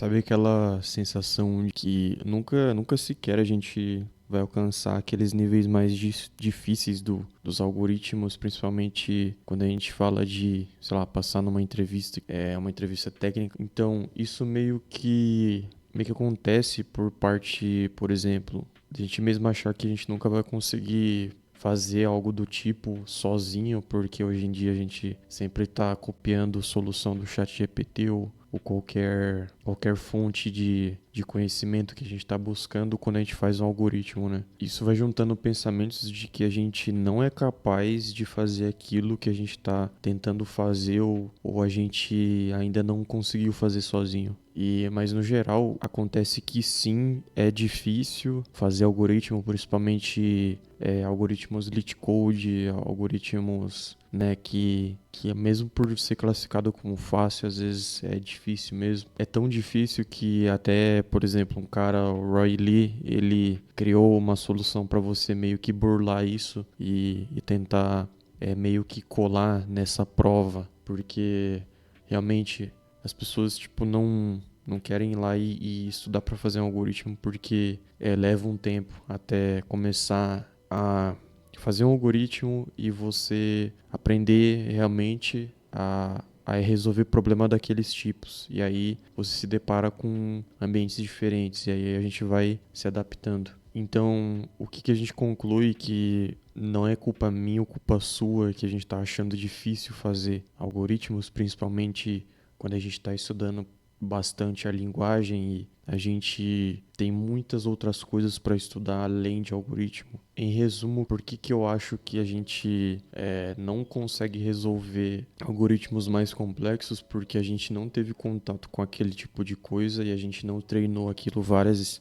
Sabe aquela sensação de que nunca sequer a gente vai alcançar aqueles níveis mais difíceis dos algoritmos, principalmente quando a gente fala de, sei lá, passar numa entrevista, uma entrevista técnica. Então, isso meio que acontece por parte, por exemplo, de a gente mesmo achar que a gente nunca vai conseguir fazer algo do tipo sozinho, porque hoje em dia a gente sempre está copiando solução do chat GPT ou qualquer fonte de conhecimento que a gente está buscando quando a gente faz um algoritmo, né? Isso vai juntando pensamentos de que a gente não é capaz de fazer aquilo que a gente está tentando fazer ou a gente ainda não conseguiu fazer sozinho. Mas no geral acontece que sim, é difícil fazer algoritmo, principalmente algoritmos LeetCode, algoritmos, né, que mesmo por ser classificado como fácil, às vezes é difícil mesmo. É tão difícil que até, por exemplo, um cara, o Roy Lee, ele criou uma solução para você meio que burlar isso e tentar meio que colar nessa prova, porque realmente as pessoas tipo não querem ir lá e estudar para fazer um algoritmo porque leva um tempo até começar a fazer um algoritmo e você aprender realmente a resolver problema daqueles tipos. E aí você se depara com ambientes diferentes e aí a gente vai se adaptando. Então, o que a gente conclui que não é culpa minha ou culpa sua que a gente está achando difícil fazer algoritmos, principalmente quando a gente está estudando bastante a linguagem e a gente tem muitas outras coisas para estudar além de algoritmo. Em resumo, por que eu acho que a gente não consegue resolver algoritmos mais complexos? Porque a gente não teve contato com aquele tipo de coisa e a gente não treinou aquilo várias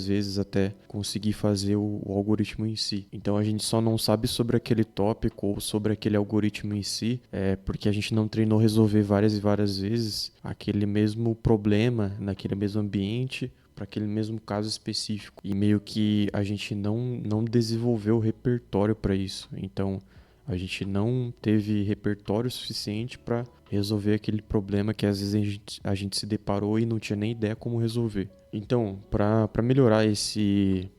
vezes até conseguir fazer o algoritmo em si. Então a gente só não sabe sobre aquele tópico ou sobre aquele algoritmo em si, porque a gente não treinou resolver várias e várias vezes aquele mesmo problema naquele mesmo ambiente para aquele mesmo caso específico. E meio que a gente não desenvolveu repertório para isso. Então a gente não teve repertório suficiente para resolver aquele problema que às vezes a gente se deparou e não tinha nem ideia como resolver. Então, para melhorar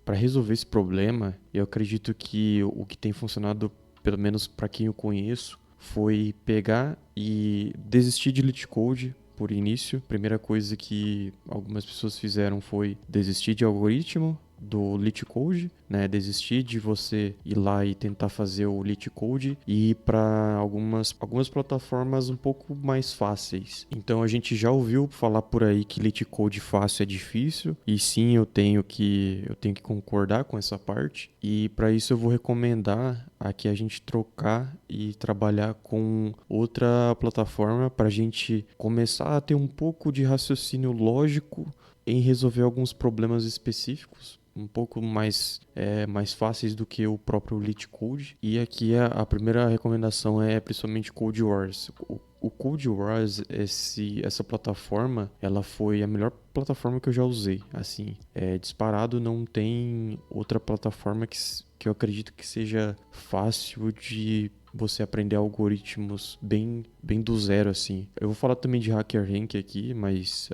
para resolver esse problema, eu acredito que o que tem funcionado, pelo menos para quem eu conheço, foi pegar e desistir de LeetCode por início. A primeira coisa que algumas pessoas fizeram foi desistir de algoritmo do LeetCode, né? Desistir de você ir lá e tentar fazer o LeetCode e ir para algumas plataformas um pouco mais fáceis. Então a gente já ouviu falar por aí que LeetCode fácil é difícil, e sim, eu tenho que concordar com essa parte. E para isso eu vou recomendar aqui a gente trocar e trabalhar com outra plataforma para a gente começar a ter um pouco de raciocínio lógico em resolver alguns problemas específicos, um pouco mais fáceis do que o próprio LeetCode. E aqui a primeira recomendação é principalmente Code Wars. O Code Wars, essa plataforma, ela foi a melhor plataforma que eu já usei. Assim, disparado, não tem outra plataforma que eu acredito que seja fácil de você aprender algoritmos bem do zero, assim. Eu vou falar também de HackerRank aqui, mas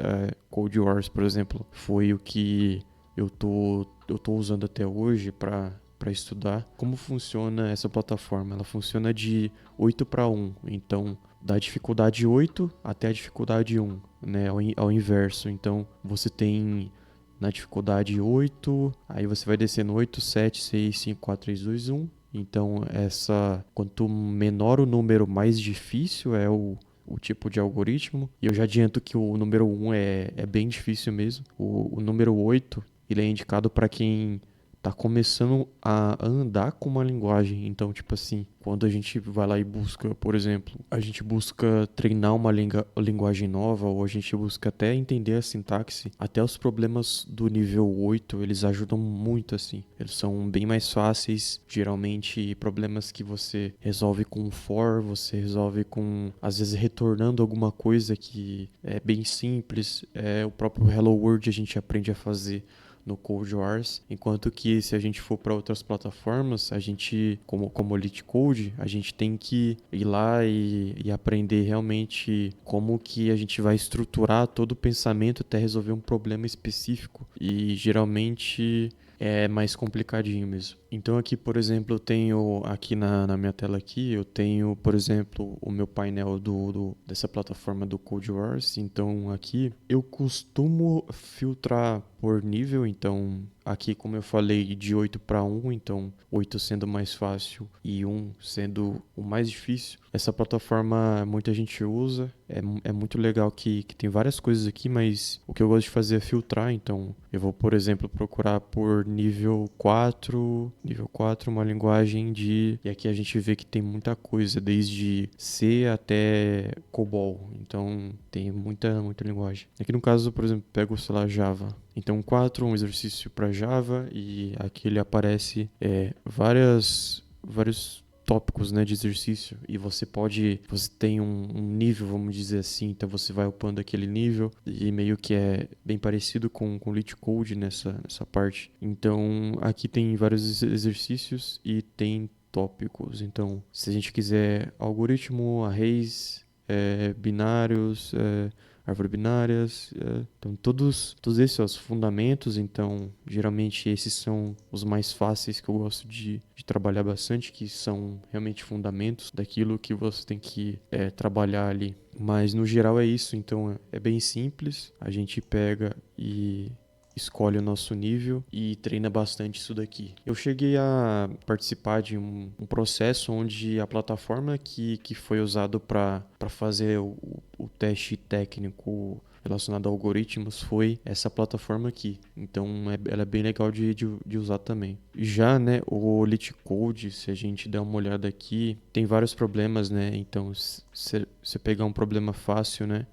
Code Wars, por exemplo, foi o que eu tô usando até hoje para estudar. Como funciona essa plataforma? Ela funciona de 8 para 1, então da dificuldade 8 até a dificuldade 1, né, ao inverso. Então você tem na dificuldade 8, aí você vai descendo 8, 7, 6, 5, 4, 3, 2, 1. Então quanto menor o número, mais difícil é o tipo de algoritmo. E eu já adianto que o número 1 é bem difícil mesmo. O número 8 ele é indicado para quem tá começando a andar com uma linguagem. Então, tipo assim, quando a gente vai lá e busca, por exemplo, a gente busca treinar uma linguagem nova, ou a gente busca até entender a sintaxe, até os problemas do nível 8 eles ajudam muito, assim. Eles são bem mais fáceis, geralmente problemas que você resolve com for, você resolve com, às vezes, retornando alguma coisa que é bem simples. O próprio Hello World a gente aprende a fazer no CodeWars, enquanto que se a gente for para outras plataformas, a gente, como LeetCode, a gente tem que ir lá e aprender realmente como que a gente vai estruturar todo o pensamento até resolver um problema específico. E geralmente é mais complicadinho mesmo. Então aqui, por exemplo, eu tenho aqui na minha tela aqui, eu tenho, por exemplo, o meu painel dessa plataforma do CodeWars. Então aqui eu costumo filtrar por nível, então aqui, como eu falei, de 8 para 1, então 8 sendo mais fácil e 1 sendo o mais difícil. Essa plataforma muita gente usa, é muito legal que tem várias coisas aqui, mas o que eu gosto de fazer é filtrar, então eu vou, por exemplo, procurar por nível 4, uma linguagem de... E aqui a gente vê que tem muita coisa, desde C até COBOL, então tem muita linguagem. Aqui no caso, por exemplo, pego, sei lá, Java. Então 4, um exercício para Java, e aqui ele aparece vários tópicos, né, de exercício, e você tem um nível, vamos dizer assim, então você vai upando aquele nível, e meio que é bem parecido com LeetCode nessa parte. Então aqui tem vários exercícios e tem tópicos. Então se a gente quiser algoritmo, arrays, binários, árvores binárias, então todos esses são os fundamentos. Então geralmente esses são os mais fáceis que eu gosto de trabalhar bastante, que são realmente fundamentos daquilo que você tem que trabalhar ali. Mas no geral é isso, então é bem simples, a gente pega e escolhe o nosso nível e treina bastante isso daqui. Eu cheguei a participar de um processo onde a plataforma que foi usado para fazer o teste técnico relacionado a algoritmos foi essa plataforma aqui. Então ela é bem legal de usar também. Já, né, o LeetCode, se a gente der uma olhada aqui, tem vários problemas, né? Então, se você pegar um problema fácil, né,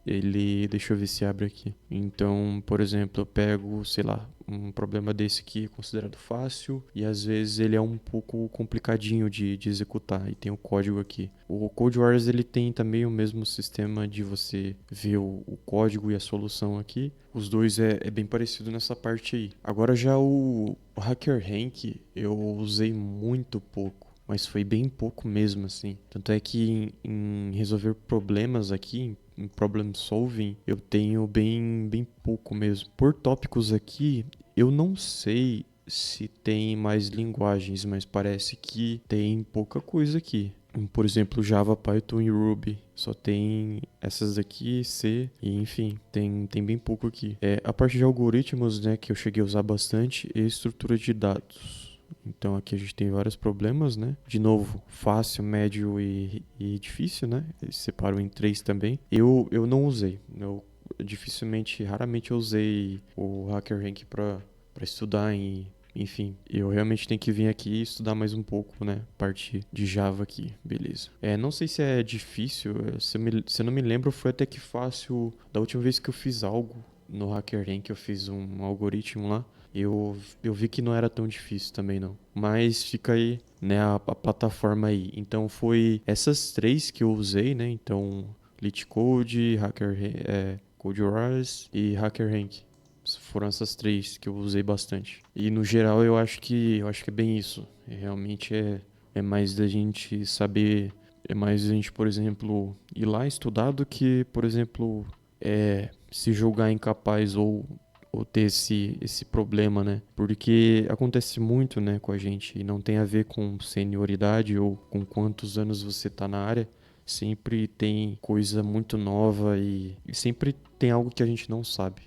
deixa eu ver se abre aqui. Então, por exemplo, eu pego, sei lá, um problema desse aqui é considerado fácil e às vezes ele é um pouco complicadinho de executar, e tem o código aqui. O CodeWars ele tem também o mesmo sistema de você ver o código e a solução aqui. Os dois é bem parecido nessa parte aí. Agora já o HackerRank eu usei muito pouco, mas foi bem pouco mesmo, assim. Tanto é que em resolver problemas aqui, em problem solving, eu tenho bem pouco mesmo. Por tópicos aqui, eu não sei se tem mais linguagens, mas parece que tem pouca coisa aqui. Por exemplo, Java, Python e Ruby. Só tem essas aqui, C, e enfim, tem bem pouco aqui. A parte de algoritmos, né, que eu cheguei a usar bastante, é estrutura de dados. Então aqui a gente tem vários problemas, né? De novo, fácil, médio e difícil, né? Eles separam em 3 também. Eu não usei. Raramente eu usei o HackerRank para estudar enfim, eu realmente tenho que vir aqui e estudar mais um pouco, né? Parte de Java aqui, beleza. Não sei se é difícil, se eu não me lembro, foi até que fácil. Da última vez que eu fiz algo no HackerRank, eu fiz um algoritmo lá. Eu vi que não era tão difícil também não. Mas fica aí, né, a plataforma aí. Então foi essas 3 que eu usei, né? Então LeetCode, CodeWars e HackerRank. Foram essas 3 que eu usei bastante. E no geral eu acho que é bem isso. Realmente é mais da gente saber, é mais a gente, por exemplo, ir lá estudar do que, por exemplo, se julgar incapaz ou ter esse problema, né? Porque acontece muito, né, com a gente, e não tem a ver com senioridade ou com quantos anos você tá na área. Sempre tem coisa muito nova e sempre tem algo que a gente não sabe.